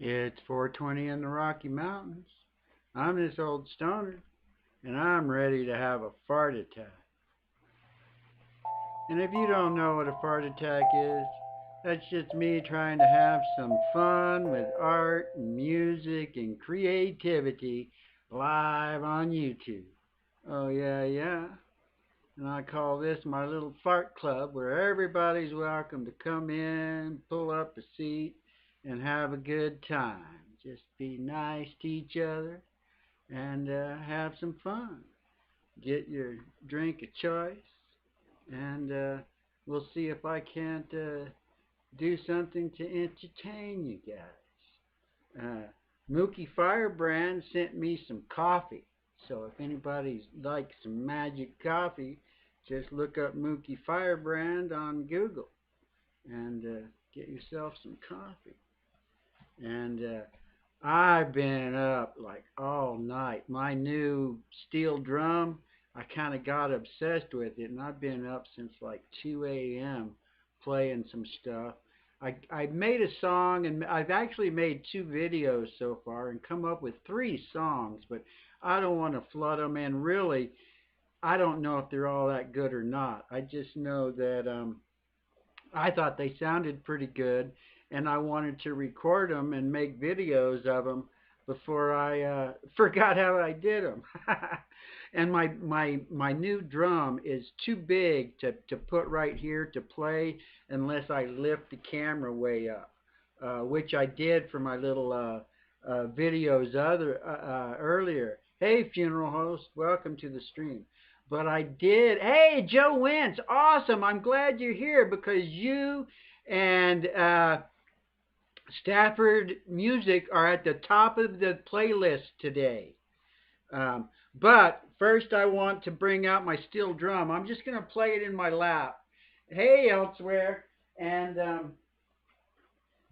It's 4:20 in the Rocky Mountains. I'm this old stoner, and I'm ready to have a fart attack. And if you don't know what a fart attack is, that's just me trying to have some fun with art and music and creativity live on YouTube. Oh, yeah, yeah. And I call this my little fart club where everybody's welcome to come in, pull up a seat, and have a good time. Just be nice to each other and have some fun. Get your drink of choice, and we'll see if I can't do something to entertain you guys. Mookie Firebrand sent me some coffee. So if anybody likes some magic coffee, just look up Mookie Firebrand on Google and get yourself some coffee. And I've been up like all night. My new steel drum, I kind of got obsessed with it, and I've been up since like 2 a.m. playing some stuff. I made a song, and I've actually made 2 videos so far and come up with 3 songs, but I don't want to flood them. And really, I don't know if they're all that good or not. I just know that I thought they sounded pretty good, and I wanted to record them and make videos of them before I forgot how I did them. And my new drum is too big to put right here to play unless I lift the camera way up, which I did for my little videos earlier. Hey, funeral host, welcome to the stream. But I did. Hey, Joe Wentz, awesome. I'm glad you're here because you and Stafford Music are at the top of the playlist today. But first I want to bring out my steel drum. I'm just going to play it in my lap. Hey, Elsewhere. And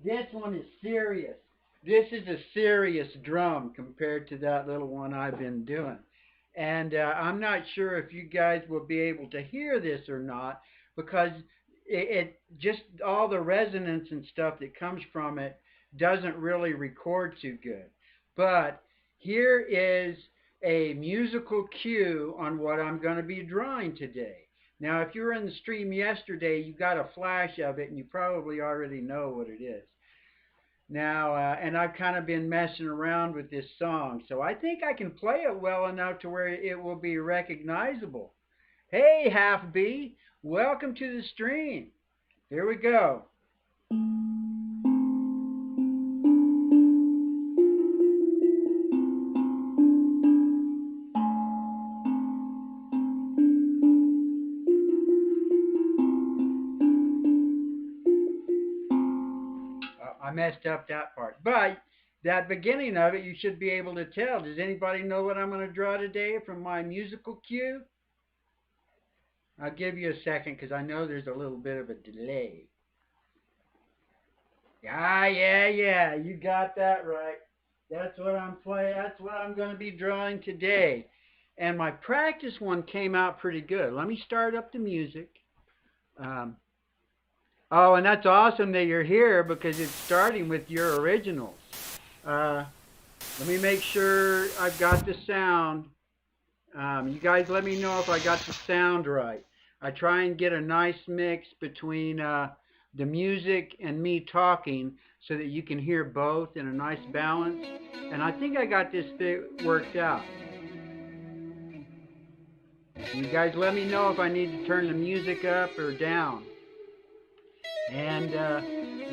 this one is serious. This is a serious drum compared to that little one I've been doing. And I'm not sure if you guys will be able to hear this or not because it just all the resonance and stuff that comes from it doesn't really record too good. But here is a musical cue on what I'm going to be drawing today. Now, if you were in the stream yesterday, you got a flash of it, and you probably already know what it is. Now, and I've kind of been messing around with this song, so I think I can play it well enough to where it will be recognizable. Hey, Half B, welcome to the stream. Here we go. I messed up that part. But that beginning of it, you should be able to tell. Does anybody know what I'm going to draw today from my musical cue? I'll give you a second because I know there's a little bit of a delay. Yeah, you got that right. That's what I'm playing. That's what I'm going to be drawing today. And my practice one came out pretty good. Let me start up the music. Oh, and that's awesome that you're here because it's starting with your originals. Let me make sure I've got the sound. You guys let me know if I got the sound right. I try and get a nice mix between the music and me talking so that you can hear both in a nice balance. And I think I got this thing worked out. You guys let me know if I need to turn the music up or down. And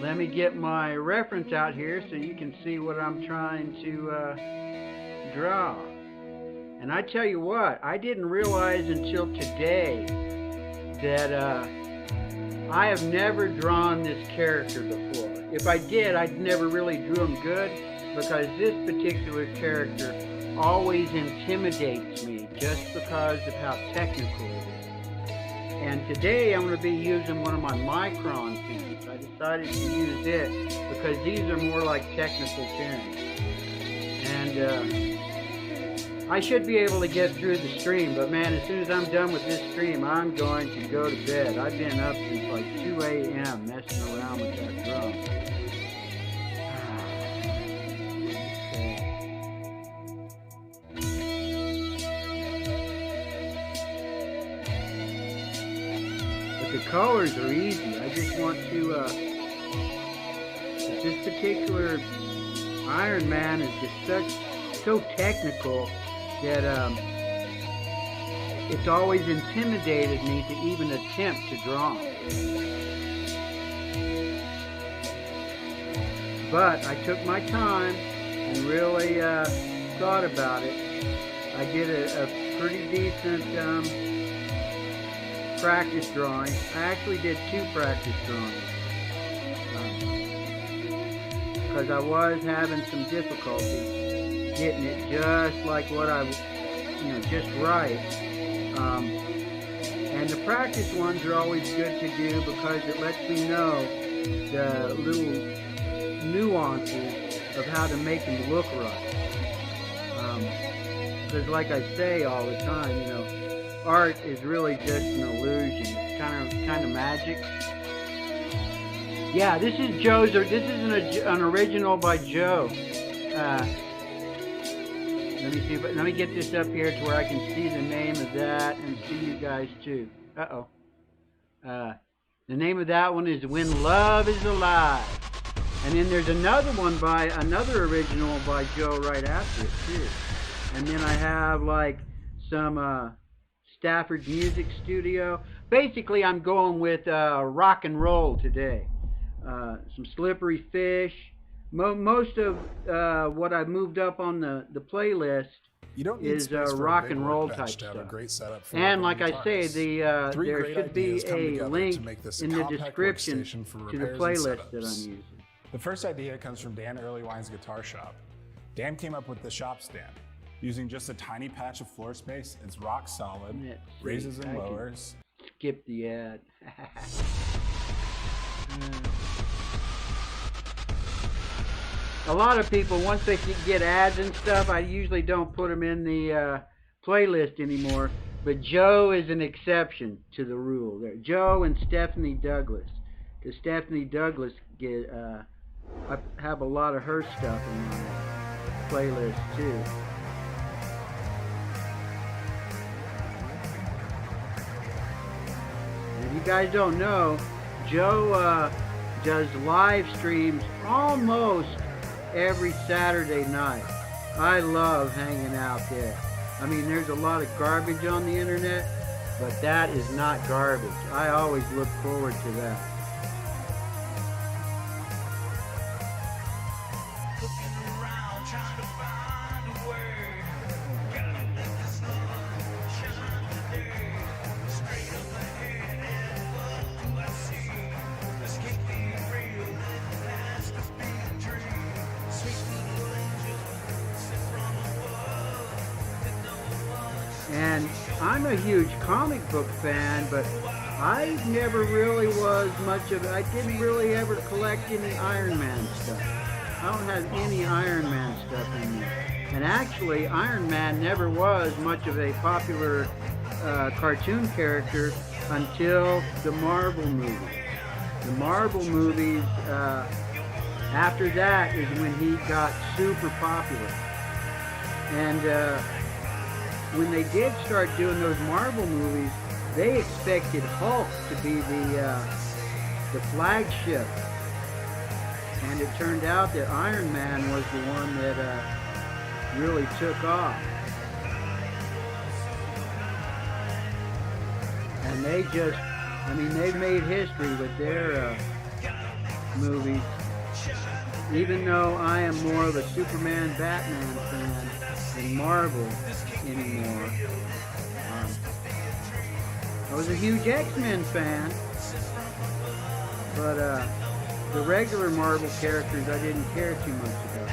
let me get my reference out here so you can see what I'm trying to draw. And I tell you what, I didn't realize until today that I have never drawn this character before. If I did, I'd never really drew him good because this particular character always intimidates me just because of how technical it is. And today I'm going to be using one of my micron pens. I decided to use it because these are more like technical pens. And I should be able to get through the stream, but man, as soon as I'm done with this stream, I'm going to go to bed. I've been up since like 2 a.m. messing around with that drum. colors are easy. I just want to, this particular Ironman is just so technical that it's always intimidated me to even attempt to draw. But I took my time and really thought about it. I did a pretty decent practice drawing. I actually did 2 practice drawings because I was having some difficulty getting it just like what I, just right. And the practice ones are always good to do because it lets me know the little nuances of how to make them look right. Because like I say all the time, art is really just an illusion. It's kind of magic. Yeah, this is Joe's. This is an original by Joe. Let me see. Let me get this up here to where I can see the name of that and see you guys too. The name of that one is When Love Is Alive. And then there's another one by another original by Joe right after it too. And then I have like some Stafford Music Studio. Basically, I'm going with rock and roll today. Some Slippery Fish. Most of what I've moved up on the playlist is rock and roll type stuff. And like I say, there should be a link in the description to the playlist that I'm using. The first idea comes from Dan Earlywine's guitar shop. Dan came up with the shop stand. Using just a tiny patch of floor space, it's rock solid, raises and lowers. Skip the ad. A lot of people, once they get ads and stuff, I usually don't put them in the playlist anymore. But Joe is an exception to the rule. There, Joe and Stephanie Douglas. Because Stephanie Douglas I have a lot of her stuff in my playlist too. If you guys don't know, Joe does live streams almost every Saturday night. I love hanging out there. I mean, there's a lot of garbage on the internet, but that is not garbage. I always look forward to that. And I'm a huge comic book fan, but I never really was much of it. I didn't really ever collect any Ironman stuff. I don't have any Ironman stuff in there. And actually, Iron Man never was much of a popular cartoon character until the Marvel movies. The Marvel movies, after that is when he got super popular. And when they did start doing those Marvel movies, they expected Hulk to be the flagship. And it turned out that Iron Man was the one that really took off. And they just, they've made history with their movies. Even though I am more of a Superman, Batman fan than Marvel anymore. I was a huge X-Men fan, but the regular Marvel characters I didn't care too much about.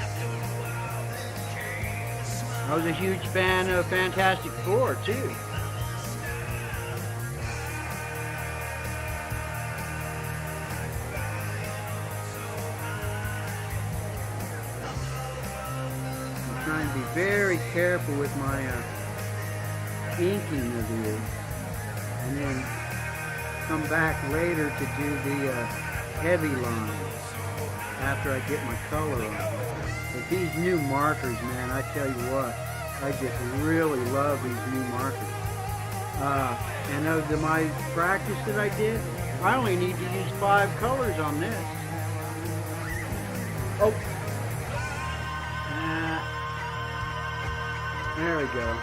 I was a huge fan of Fantastic Four too. Trying to be very careful with my inking of these, and then come back later to do the heavy lines after I get my color on. But these new markers, man, I tell you what, I just really love these new markers. And of my practice that I did, I only need to use 5 colors on this. Oh. There we go.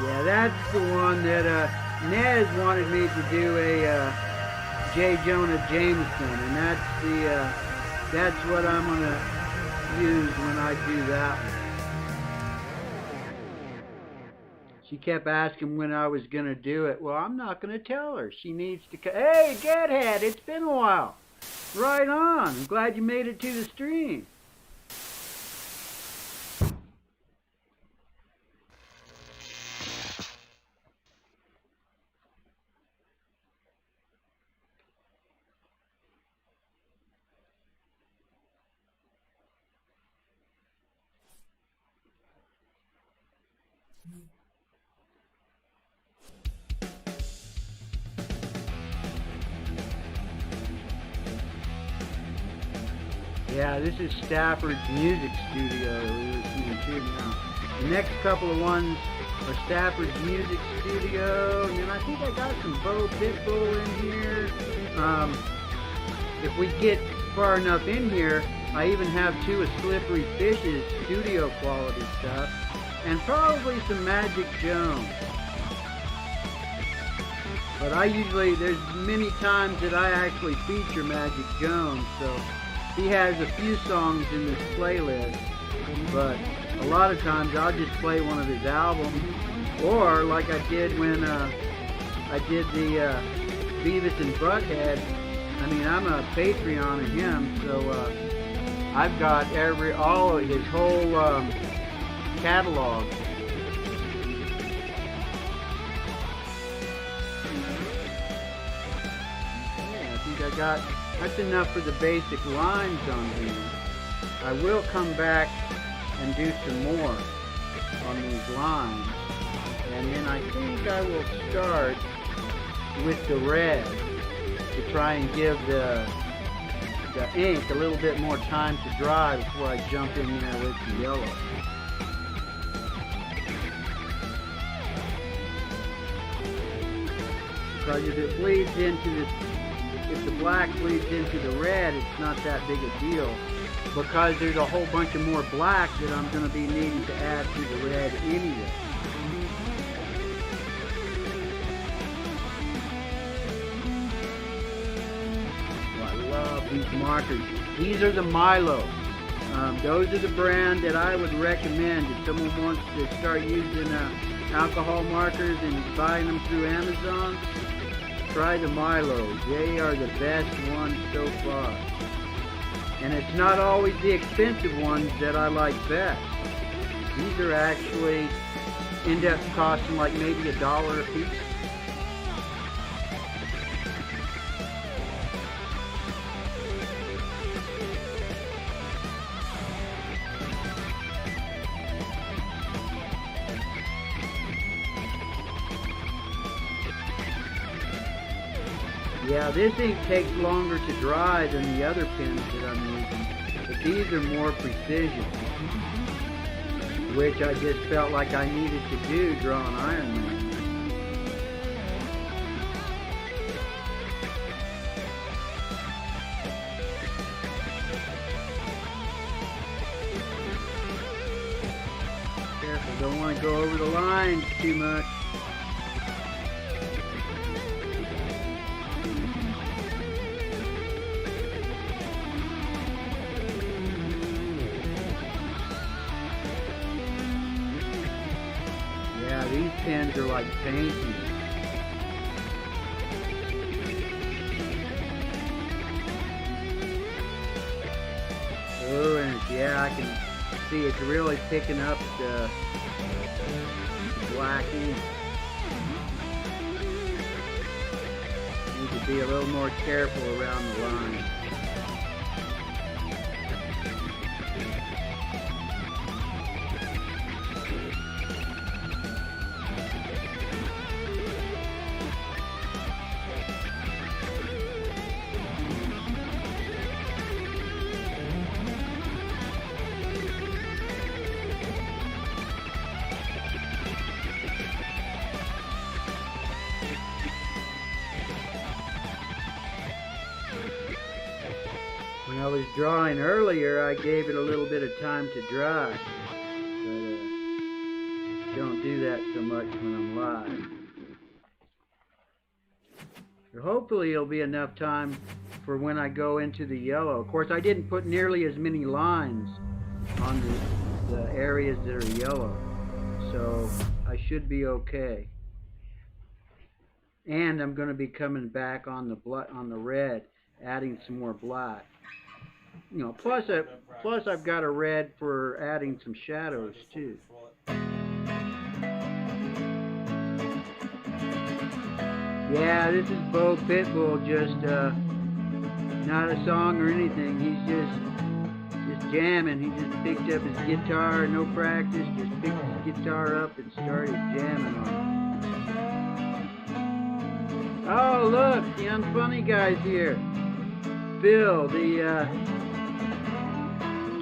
Yeah, that's the one that Nez wanted me to do a J. Jonah Jameson, and that's what I'm gonna use when I do that one. She kept asking when I was gonna do it. Well, I'm not gonna tell her. She needs to. Hey, Deadhead, it's been a while. Right on. I'm glad you made it to the stream. Yeah, this is Stafford's music studio that we were listening to now. The next couple of ones are Stafford's music studio, and then I think I got some Bo Pitbull in here. If we get far enough in here, I even have 2 of Slippery Fish's studio quality stuff, and probably some Magic Jones. But there's many times that I actually feature Magic Jones, so he has a few songs in this playlist, but a lot of times I'll just play one of his albums, or like I did when I did the Beavis and Butthead. I mean, I'm a Patreon of him, so I've got all of his whole catalog. Yeah, I think I got. That's enough for the basic lines on here. I will come back and do some more on these lines. And then I think I will start with the red to try and give the ink a little bit more time to dry before I jump in there with the yellow. Because if the black bleeds into the red, it's not that big a deal, because there's a whole bunch of more black that I'm going to be needing to add to the red anyway. Oh, I love these markers. These are the Milo. Those are the brand that I would recommend if someone wants to start using alcohol markers and buying them through Amazon. Try the Milos. They are the best ones so far. And it's not always the expensive ones that I like best. These are actually end up costing like maybe $1 a piece. Yeah, this ink takes longer to dry than the other pens that I'm using, but these are more precision, which I just felt like I needed to do drawing Ironman. Careful, don't want to go over the lines too much. These pens are like painting. Oh, and yeah, I can see it's really picking up the black ink. Need to be a little more careful around the line. I was drawing earlier, I gave it a little bit of time to dry. But don't do that so much when I'm live. So hopefully it'll be enough time for when I go into the yellow. Of course, I didn't put nearly as many lines on the areas that are yellow, so I should be okay. And I'm going to be coming back on the red, adding some more black. You know, plus I've got a red for adding some shadows too. Yeah, this is Bo Pitbull, just not a song or anything. He's just jamming. He just picked up his guitar, no practice, just picked his guitar up and started jamming on it. Oh, look, the Unfunny Guy's here. Bill, the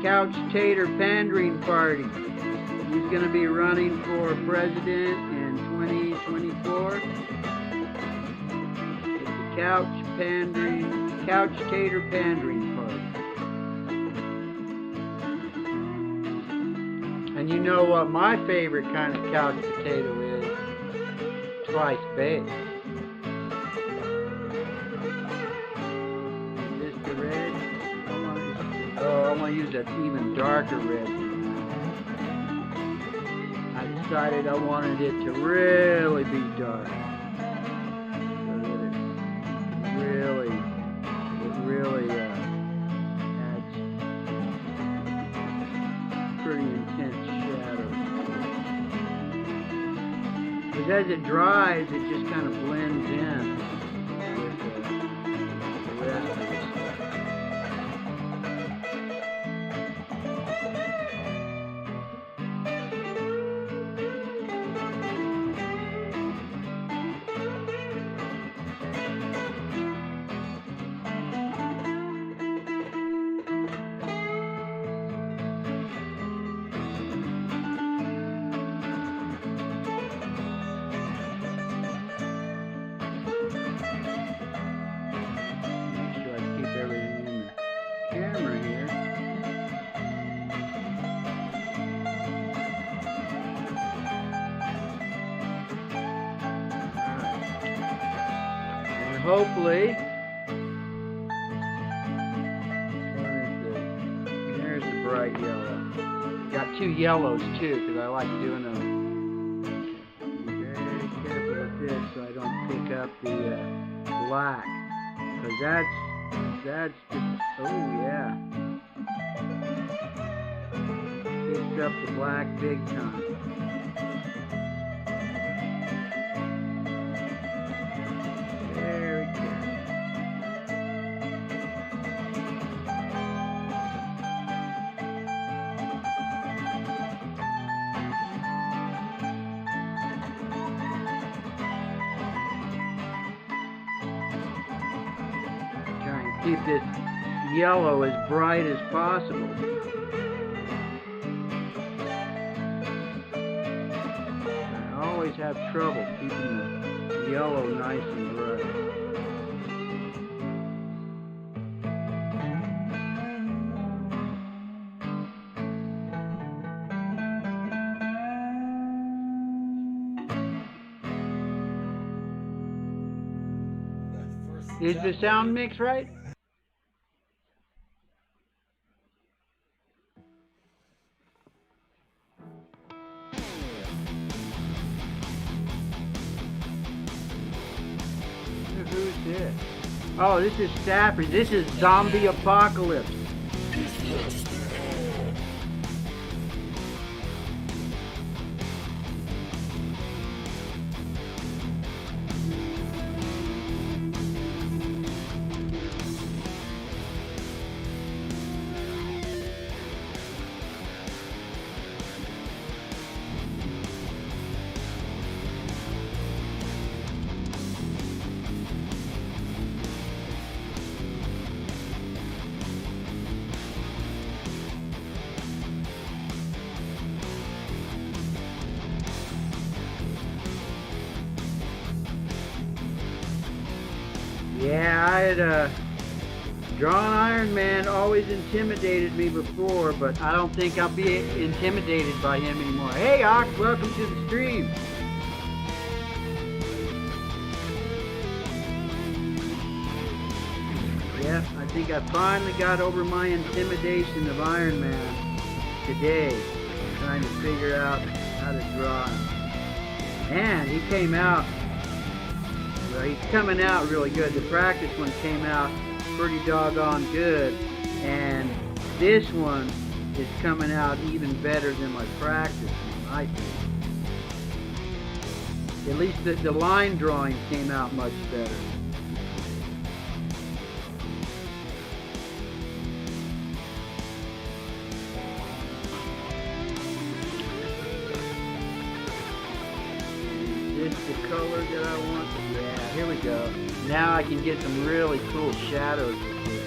Couch Tater Pandering Party. He's going to be running for president in 2024. It's the Couch Tater Pandering Party. And you know what my favorite kind of couch potato is? Twice baked. Is this the red? I want to use an even darker red. I decided I wanted it to really be dark. So that it really adds pretty intense shadows. Because as it dries, it just kind of blends in with the rest of the stuff. Hopefully, there's the bright yellow. Got two yellows too, because I like doing them. Be very careful with this so I don't pick up the black, because that's the, oh yeah, picked up the black big time. Keep this yellow as bright as possible. I always have trouble keeping the yellow nice and bright. Is the sound mix right? Who's this? Oh, this is Stafford. This is Zombie Apocalypse. Yeah, I had Drawing Ironman always intimidated me before, but I don't think I'll be intimidated by him anymore. Hey, Ox, welcome to the stream. Yeah, I think I finally got over my intimidation of Ironman today, trying to figure out how to draw him. And he came out, well, he's coming out really good. The practice one came out pretty doggone good, and this one is coming out even better than my practice one, I think. At least the line drawing came out much better. Is this the color that I want? Yeah, here we go. Now I can get some really cool shadows with this.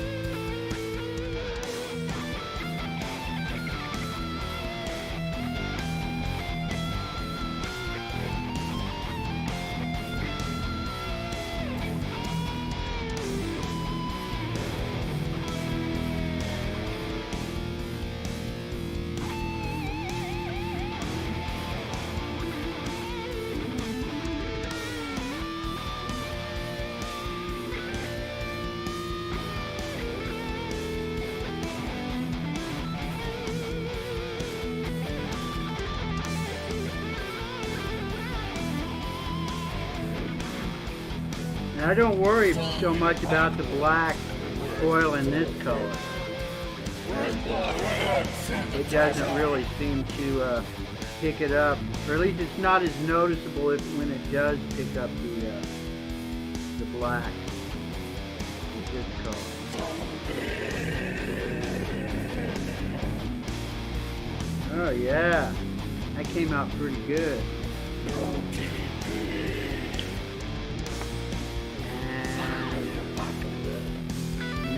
Now, I don't worry so much about the black oil in this color. It doesn't really seem to pick it up, or at least it's not as noticeable when it does pick up the black with this color. Oh yeah, that came out pretty good.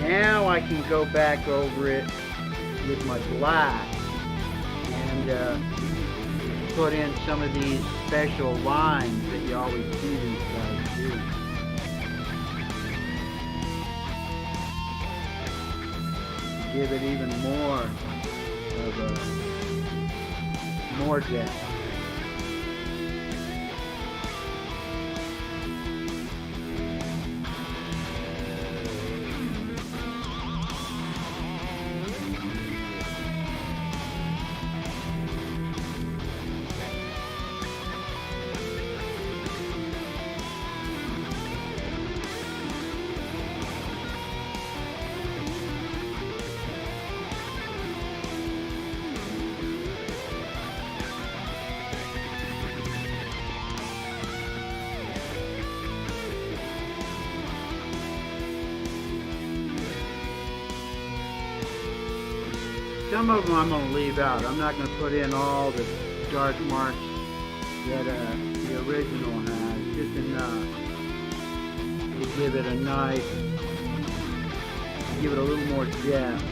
Now I can go back over it with my black and put in some of these special lines that you always see these guys do. Give it even more of more depth. Some of them I'm going to leave out. I'm not going to put in all the dark marks that the original has. Just enough to give it a nice, give it a little more depth.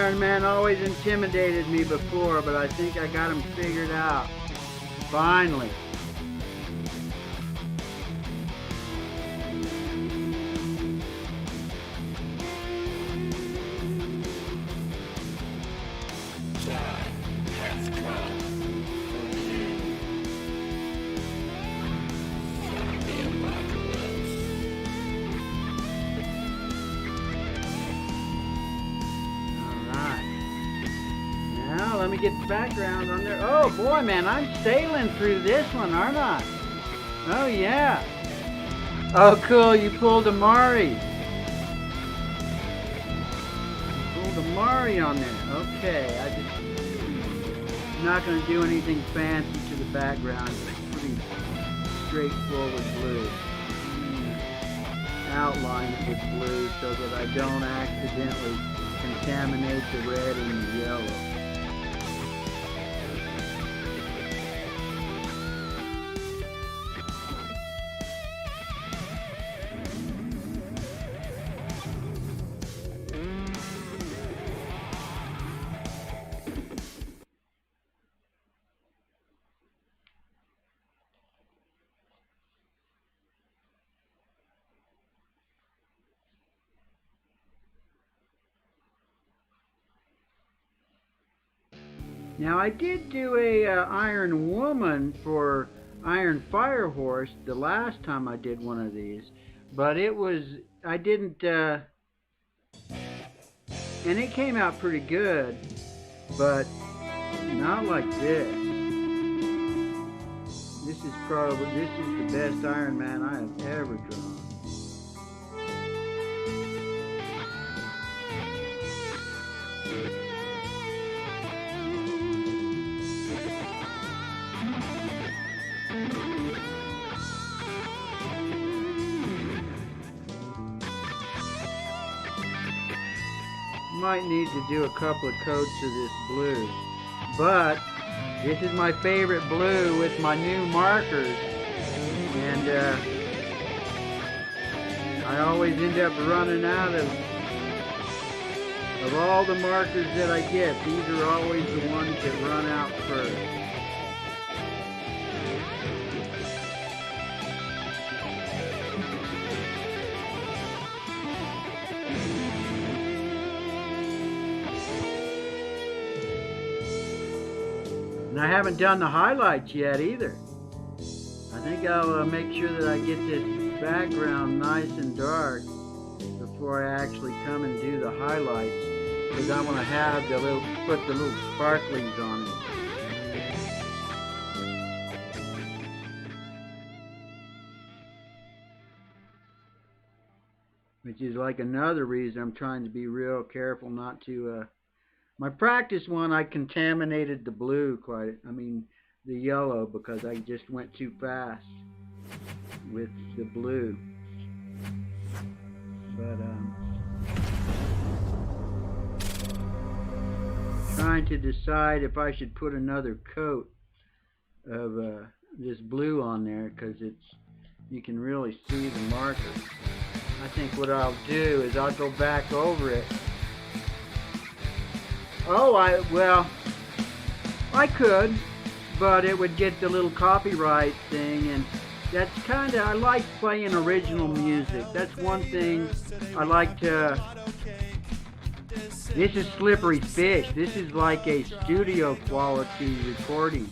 Ironman always intimidated me before, but I think I got him figured out. Finally. Now let me get the background on there. Oh boy, man, I'm sailing through this one, aren't I? Oh yeah. Oh cool, you pulled a Mari. You pulled a Mari on there. Okay, I'm not going to do anything fancy to the background. It's pretty straightforward blue. Outline it with blue so that I don't accidentally contaminate the red and the yellow. Now I did do a Iron Woman for Iron Fire Horse the last time I did one of these, but I didn't, and it came out pretty good, but not like this. This is the best Ironman I have ever drawn. Might need to do a couple of coats of this blue, but this is my favorite blue with my new markers, and I always end up running out of all the markers that I get. These are always the ones that run out first. And I haven't done the highlights yet either. I think I'll make sure that I get this background nice and dark before I actually come and do the highlights, because I want to have put the little sparklies on it. Which is like another reason I'm trying to be real careful not to my practice one, I contaminated the blue the yellow, because I just went too fast with the blue. But trying to decide if I should put another coat of this blue on there, because you can really see the marker. I think what I'll do is I'll go back over it. Oh, I could, but it would get the little copyright thing, and that's I like playing original music. That's one thing I like to. This is Slippery Fish. This is like a studio quality recording.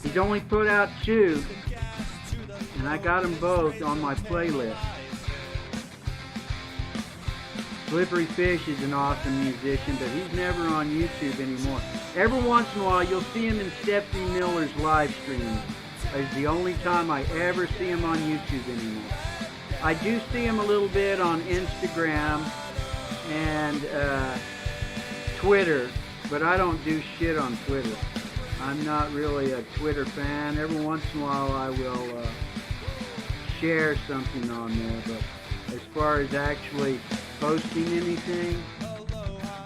He's only put out 2, and I got them both on my playlist. Slippery Fish is an awesome musician, but he's never on YouTube anymore. Every once in a while, you'll see him in Stephanie Miller's live streams. It's the only time I ever see him on YouTube anymore. I do see him a little bit on Instagram and Twitter, but I don't do shit on Twitter. I'm not really a Twitter fan. Every once in a while, I will share something on there, but as far as actually posting anything,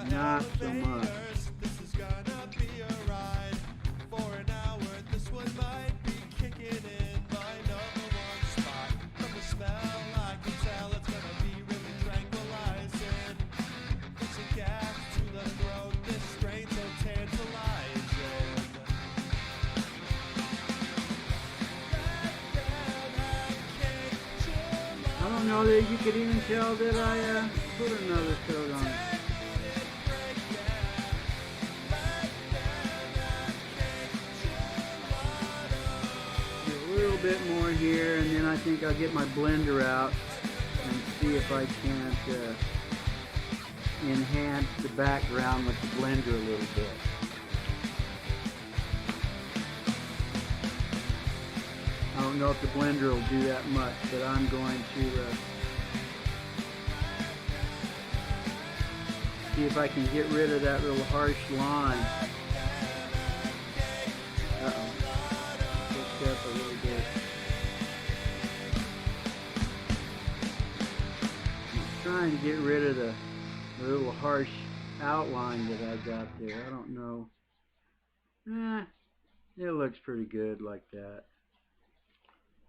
not so much. know that you could even tell that I put another coat on it. A little bit more here, and then I think I'll get my blender out and see if I can't enhance the background with the blender a little bit. I don't know if the blender will do that much, but I'm going to see if I can get rid of that little harsh line. Uh-oh. Picked up a little bit. I'm trying to get rid of the little harsh outline that I got there. I don't know. It looks pretty good like that.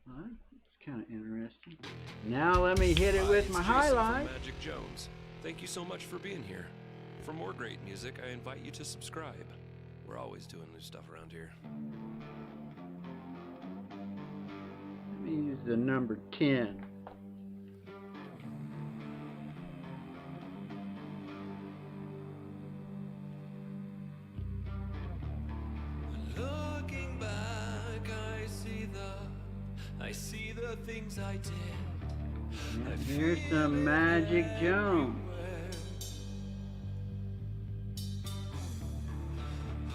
Well, it's kind of interesting. Now let me hit it with my highlight. Magic Jones. Thank you so much for being here. For more great music, I invite you to subscribe. We're always doing new stuff around here. Let me use the number 10. I see the things I did. And here's some Magic Jones.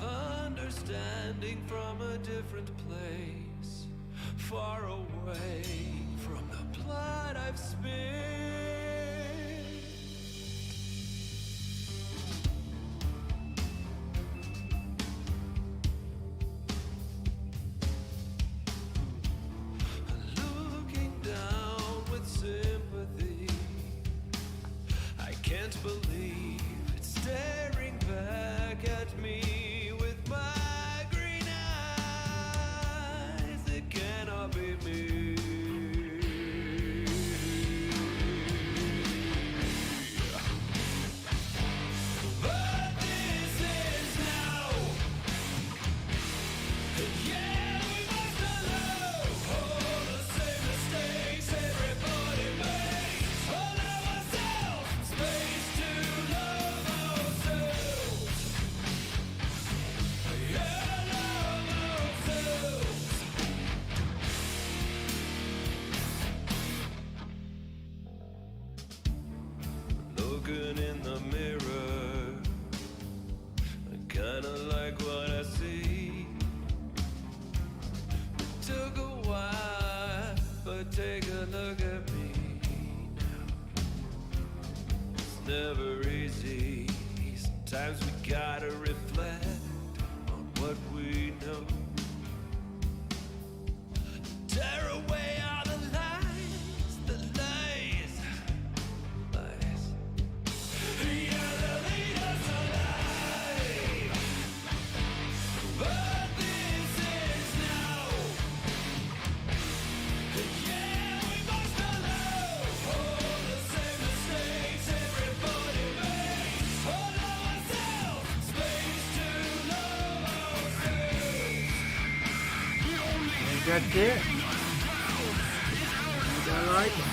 Understanding from a different place, far away from the blood I've spilled. Can't believe it's staring back at me with my green eyes. It cannot be me. But this is now. Yeah, we must allow all the same mistakes everybody makes. All ourselves space to love ourselves. Yeah, love ourselves. Looking in the mirror, I kinda like what I see. It took a while, but take a look at me now. It's never easy. Sometimes we gotta reflect on what we know. Tear away all the lies, the lies, lies. Yeah, they lead us alive. But this is now. Yeah, we must allow all the same mistakes everybody makes. All ourselves space to love ourselves. And that's it. I like it.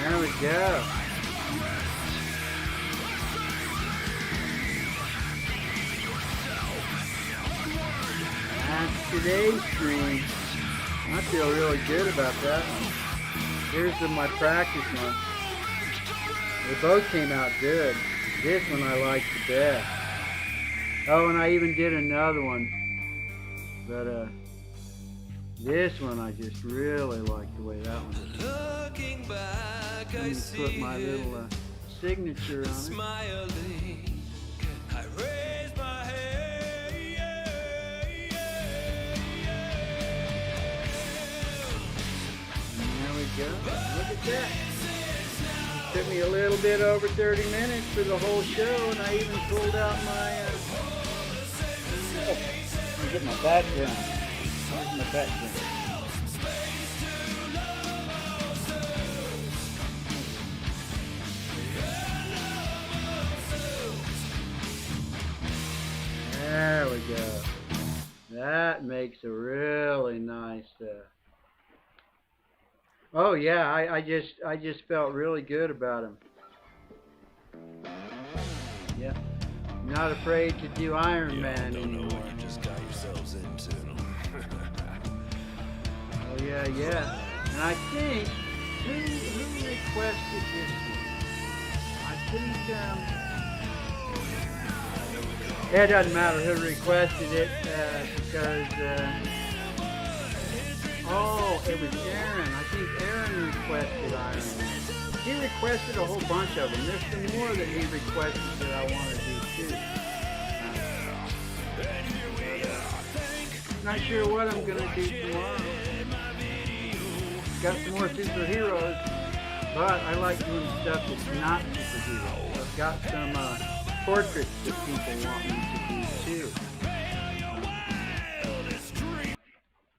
There we go. That's today's stream. I feel really good about that one. Here's my practice one. They both came out good. This one I liked the best. Oh, and I even did another one. But this one I just really like the way that one is. Looking back, Let I me see put my little signature on it. smiling. I raise my head. And there we go. Look at that. It took me a little bit over 30 minutes for the whole show, and I even pulled out my let me get my background. Where's my background? There we go. makes a really nice. Oh yeah, I just felt really good about him. Yeah, not afraid to do Ironman anymore. What you just got yourselves into. Oh yeah, yeah. And I think who requested this one? I think it doesn't matter who requested it because oh, it was Aaron. I think Aaron requested Ironman. He requested a whole bunch of them. There's some more that he requested that I want to do too. Not sure what I'm gonna do tomorrow. Got some more superheroes, but I like doing stuff that's not superheroes. I've got some portraits that people want me to do too.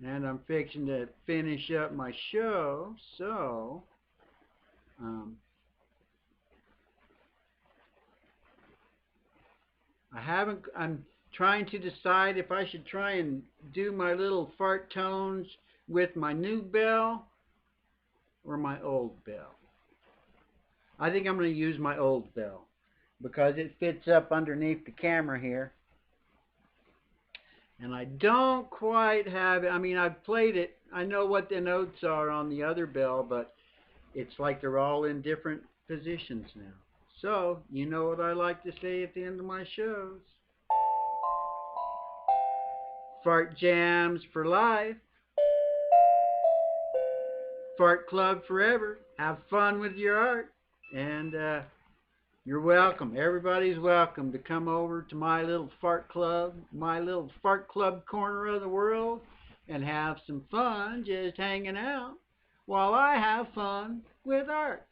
And I'm fixing to finish up my show, so I'm trying to decide if I should try and do my little fart tones with my new bell or my old bell. I think I'm going to use my old bell because it fits up underneath the camera here. And I don't quite have it. I mean, I've played it. I know what the notes are on the other bell, but it's like they're all in different positions now. So, you know what I like to say at the end of my shows. Fart jams for life. Fart club forever. Have fun with your art. And you're welcome. Everybody's welcome to come over to my little fart club corner of the world, and have some fun just hanging out while I have fun with art.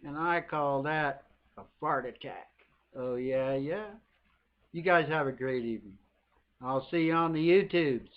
And I call that a fart attack. Oh yeah, yeah. You guys have a great evening. I'll see you on the YouTubes.